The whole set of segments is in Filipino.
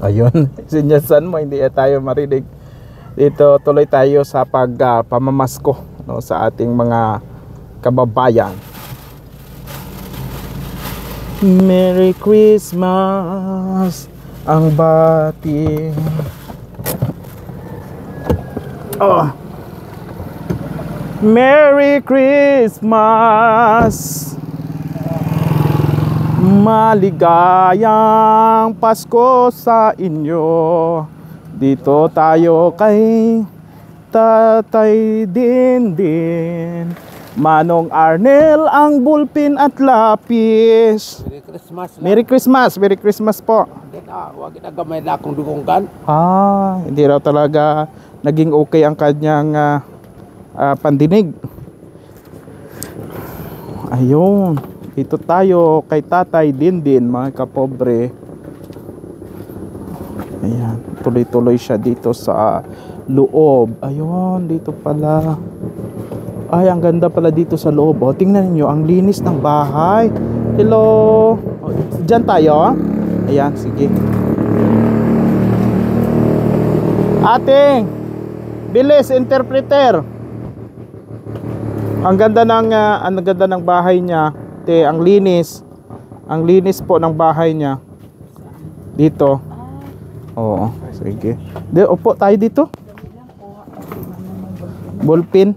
Ayun, sinyasan mo, hindi tayo marinig. Dito tuloy tayo sa pamamasko, no, sa ating mga kababayan. Merry Christmas ang bati. Oh. Merry Christmas. Maligayang Pasko sa inyo. Dito tayo kay Tatay Dindin. Manong Arnel ang bulpin at lapis. Merry Christmas. Merry Christmas. Merry Christmas po. Huwag na gamay na akong dugonggan. Hindi raw talaga naging okay ang kanyang pandinig. Ayun. Dito tayo kay Tatay Dindin, mga kapobre. Ayan. Tuloy-tuloy siya dito sa loob. Ayun. Dito pala. Ay, ang ganda pala dito sa loob. O, tingnan niyo ang linis ng bahay. Hello. O, dyan tayo. Ayan, sige. Ating bilis, interpreter. Ang ganda ng bahay niya. Ang linis. Ang linis po ng bahay niya. Dito. Oo, sige. Upo tayo dito. Ballpen.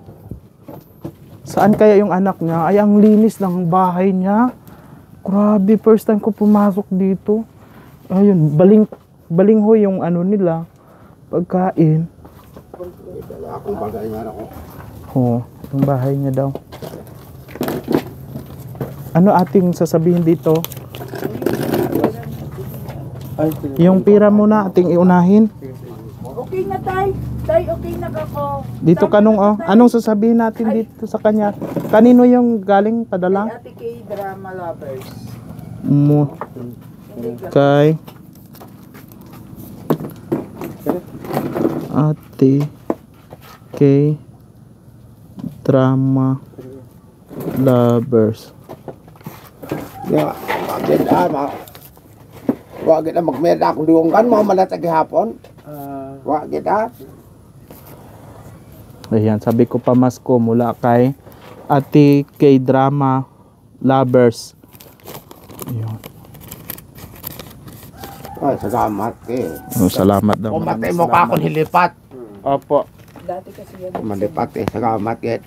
Saan kaya yung anak niya? Ay, ang linis ng bahay niya. Grabe, first time ko pumasok dito. Ayun, balingho yung ano nila. Pagkain. Akong bagay nga ako. Oo, yung bahay niya daw. Ano ating sasabihin dito? Yung pira muna ating iunahin. Okay na tay. Tay, okay na ako. Dito kanong anong sasabihin natin dito sa kanya? Kanino yung galing padala? Ate K Drama Lovers. Mo. Kay Ate K Drama Lovers. Wag kita magmerda akong dugonggan mo malatag hapon. Wag kita. Ayan, sabi ko pamasko mula kay Ate K-Drama Lovers. Ayun. Ay, salamat eh. Salamat daw. Kumatay mo ka akong hilipat. Opo. Dati kasi yan. Malipat eh, salamat eh.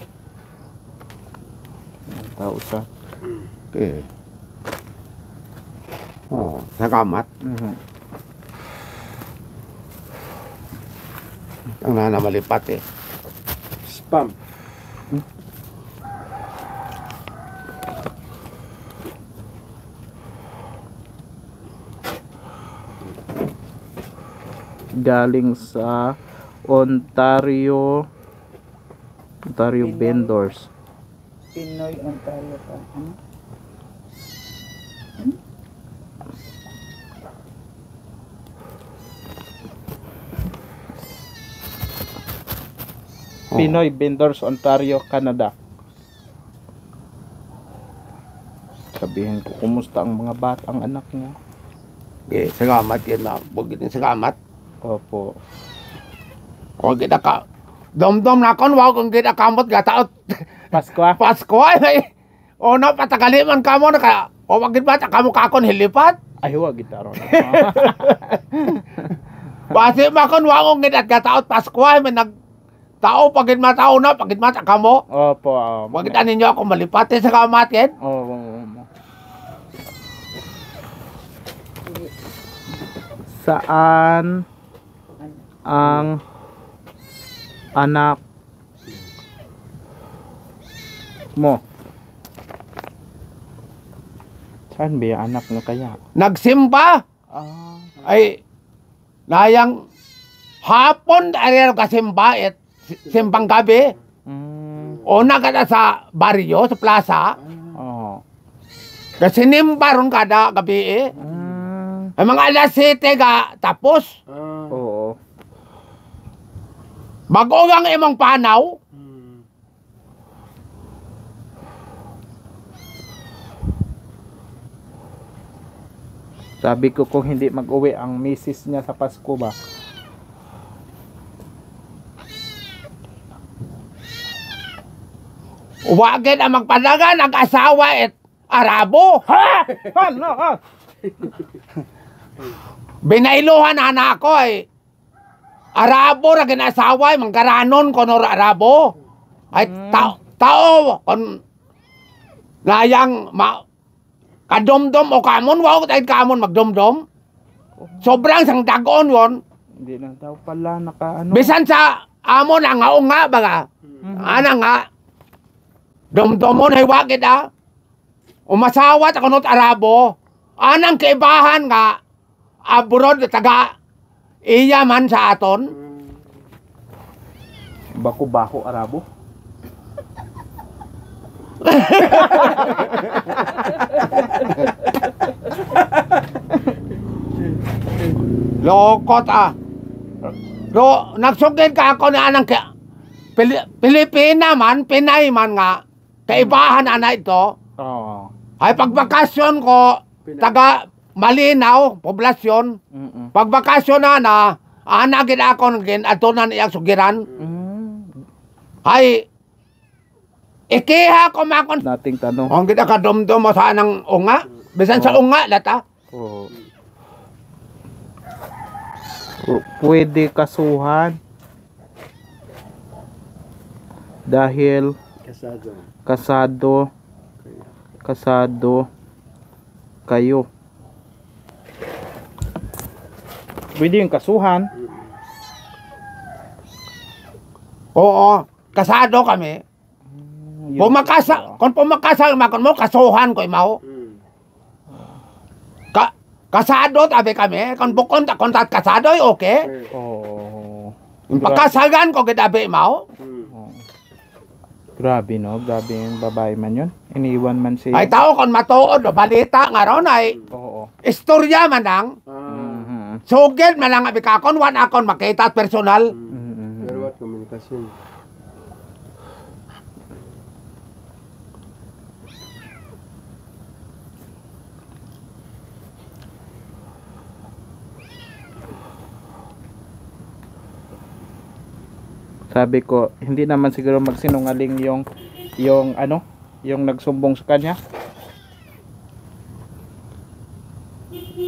Tao siya. Okay. Oh, salamat. Ang nana malipat eh. Spam. Galing sa Ontario Vendors. Pinoy Ontario pa. Ano? Pinoy Vendors, Ontario, Canada. Sabihin ko, kumusta ang mga batang anak niya? Okay, salamat yan na. Huwag kita salamat. Opo. Huwag kita ka. Dom-dom na kon, huwag kong kita kamot gataot. Pasko. Pasko ay. O na, patagali man ka mo na ka. O wag ba, kamu kakon hilipat? Ay, huwag gitaro na. Basi makon, huwag kong kita gataot Pasko ay. May nagtao, pagit matao na, pagit mata ka mo. Opo. Huwag kita ninyo ako malipat. Salamat yan. Oo. Saan ang anak mo? Saan ba yung anak mo kaya? Nagsimba. Ay, layang hapon, ariyan kasimba, simbang gabi. Una kada sa baryo, sa plaza. Oo. Kasi nimba ron kada gabi eh. Ay mga alas 7 ga tapos. Oo. Bago ang imong panaw. Sabi ko kung hindi mag-uwi ang misis niya sa Pasko ba. Wagin ang magpadagan ang asawa at Arabo. Ha? Ano? Binailuhan na anak ko ay Arabo ra ginasawa manggaranon kono Arabo. Ay tao kon layang kadomdom o kamon wa tay kamon magdomdom. Sobrang sang dagon yon. Hindi na daw pala naka ano. Bisan sa amon ang nga baga. Ana nga domdomon ay wa kita. Umasawat ako not Arabo. Anang kaibahan nga abroad taga iya man sa aton. Bako-bako Arabo. Lokot nagsugid ka ako na anang Pilipina man, Pinay man nga. Kaibahan ana ito. Oo. Ay pagbakasyon ko, taga Malinaw, poblasyon. Pagbakasyon na, ana gid ako ngin atunan iyang sugiran. Ay ikiha ko makon. Dating tanong. Ang gid ka domdom mo sa nang unga. Bisan sa unga lata. Oo. Pwede kasuhan dahil kasado kayo. Pwede yung kasuhan. Oo, kasado kami. Kung pumakasa makon mo kasuhan ko imaw. Kasado tabi kami, kung bukon kontat kasado ay okay. Oo. Yung pagkasagan ko kitabi imaw. Grabe no, grabe yung babae man yun. Iniwan man si... Ay tao kon matuod o balita nga ron ay Oo. istorya man lang. Sugid man lang abikakon, wan akon makita at personal. Pero what komunikasyon? Sabi ko, hindi naman siguro magsinungaling yung ano, yung nagsumbong sa kanya.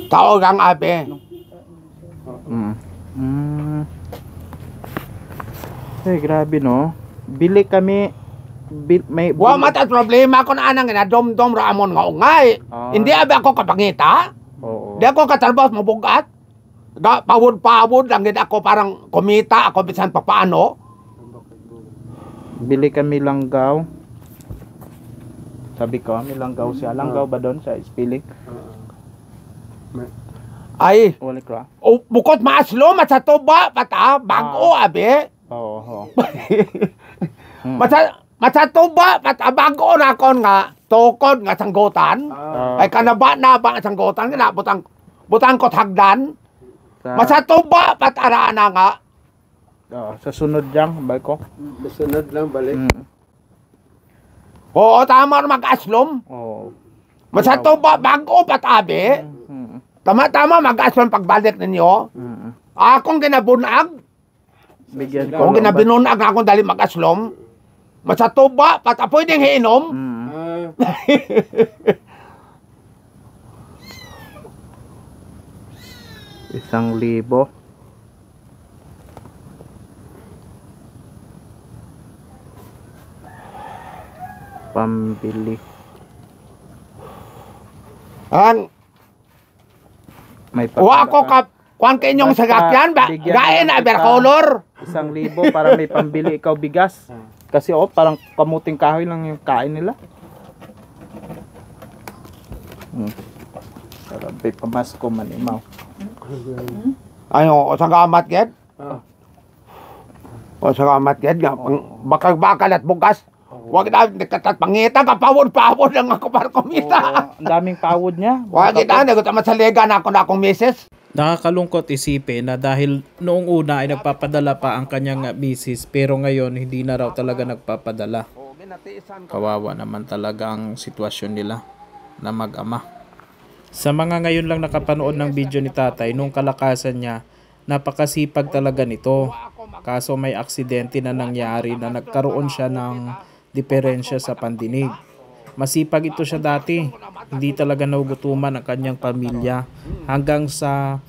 Tao gang abe. Eh, grabe no. Bili kami may Wa mata problema kon anang na dom ra amon nga ungay. Hindi abi ako kapangita. Oo. Di ako katrabaho mabugat. Pawod lang gid ako parang kumita ako bisan pa paano. Bili kami langgaw. Sabi ko, may langgaw siya. Langgaw ba doon sa spilling? Ay, Wala ko. bukod maaslo masatuba pata bago abi. Oo. Masatuba pata bago na kon nga tukod nga sanggotan. Ay kanaba na ba nga sanggotan nga butang ko hagdan. Masatuba patara na nga. Sa sunod dyan, ba ko? Sunod lang balik. Oo, tama na mag-aslom. Oo. Masatuba bago patabi. Tama mag-aslom pagbalik ninyo. Akong ginabunag. Bigyan ko. Kung ginabinunag akong dali mag-aslom. Masatuba pata pwedeng hiinom. 1,000. Pambili. Ang May wa ko ka kuan kay inyong Basta sagakyan ba? bigyan Gain na lang ber kita. color. 1,000 para may pambili ikaw bigas. Kasi parang kamuting kahoy lang yung kain nila. Para may pamasko man imaw. Ano, sa gamat ged? O sa gamat ged nga bakal at bugas. Wag na nagkatat pangita kapawod lang ako para kumita. Ang daming pawod niya. Wag kita nagot masaliga na ako na akong misis. Nakakalungkot isipin na dahil noong una ay nagpapadala pa ang kanyang misis pero ngayon hindi na raw talaga nagpapadala. Kawawa naman talaga ang sitwasyon nila na mag-ama. Sa mga ngayon lang nakapanood ng video ni tatay, nung kalakasan niya, napakasipag talaga nito. Kaso may aksidente na nangyari na nagkaroon siya ng diferensya sa pandinig. Masipag ito siya dati. Hindi talaga nagugutuman ang kanyang pamilya. Hanggang sa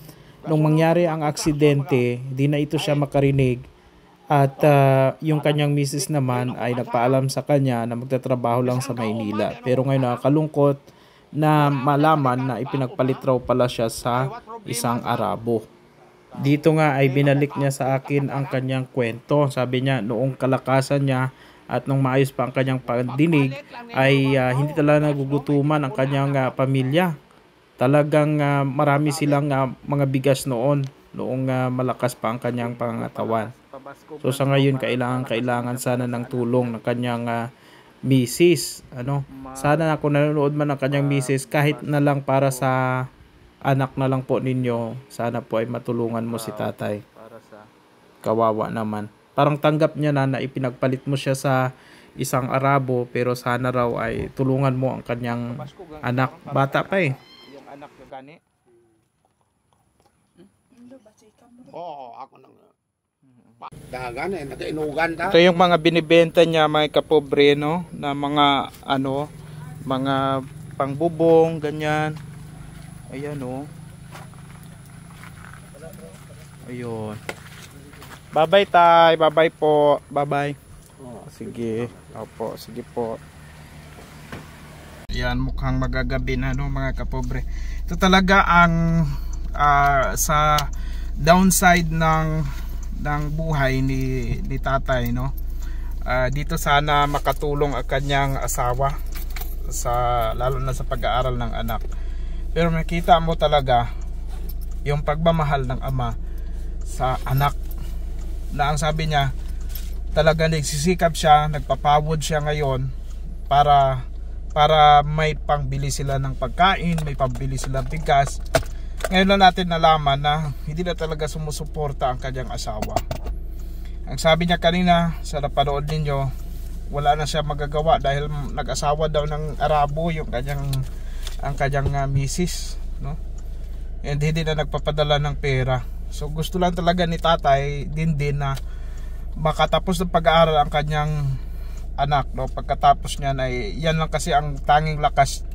nung mangyari ang aksidente, hindi na ito siya makarinig. At yung kanyang misis naman ay nagpaalam sa kanya na magtatrabaho lang sa Maynila. Pero ngayon nakakalungkot na malaman na ipinagpalit raw pala siya sa isang Arabo. Dito nga ay binalik niya sa akin ang kanyang kwento. Sabi niya noong kalakasan niya at nung maayos pa ang kanyang pandinig ay hindi talaga nagugutuman ang kanyang pamilya. Talagang marami silang mga bigas noong malakas pa ang kanyang pangatawan. So sa ngayon kailangan sana ng tulong ng kanyang misis. Sana kung nanonood man ng kanyang misis, kahit na lang para sa anak na lang po ninyo, sana po ay matulungan mo si tatay. Kawawa naman. Parang tanggap niya na ipinagpalit mo siya sa isang Arabo, pero sana raw ay tulungan mo ang kanyang anak. Bata pa eh. Yung anak nyo gani? Oo, ako nang dagan eh, nagainugan ta. Ito yung mga binibenta niya mga kapobre, no? Na mga mga pangbubong, ganyan. Ayan, oh. Ayun. Bye-bye, tay. Bye-bye po. Bye-bye. Sige. Opo, sige po. Ayan, mukhang magagabi na, no, mga kapobre. Ito talaga ang sa downside ng buhay ni tatay, no. Dito sana makatulong ang kanyang asawa lalo na sa pag-aaral ng anak. Pero makita mo talaga yung pagmamahal ng ama sa anak, na ang sabi niya talaga nagsisikap siya, nagpapawod siya ngayon para may pangbili sila ng pagkain, may pambili sila ng bigas. Ngayon lang natin nalaman na hindi na talaga sumusuporta ang kanyang asawa. Ang sabi niya kanina sa napanood ninyo, wala na siya magagawa dahil nag-asawa daw ng Arabo yung ang kanyang misis, no? And hindi na nagpapadala ng pera. So gusto lang talaga ni tatay din na makatapos ng pag-aaral ang kanyang anak, no? Pagkatapos niya na yan lang kasi ang tanging lakas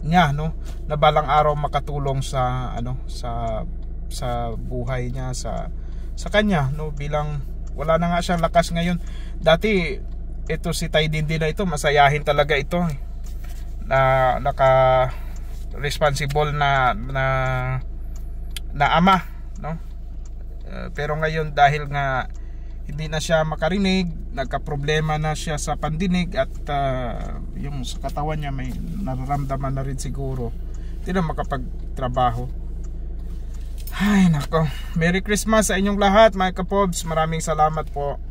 niya, no, na balang araw makatulong sa sa buhay niya, sa kanya, no, bilang wala na nga siyang lakas ngayon. Dati ito si Tay Dindi na ito, masayahin talaga ito, na naka responsible na ama, no. Pero ngayon dahil nga hindi na siya makarinig, nagka-problema na siya sa pandinig at yung sa katawan niya may nararamdaman na rin siguro, hindi na makapagtrabaho. Ay nako, Merry Christmas sa inyong lahat mga kapobs. Maraming salamat po.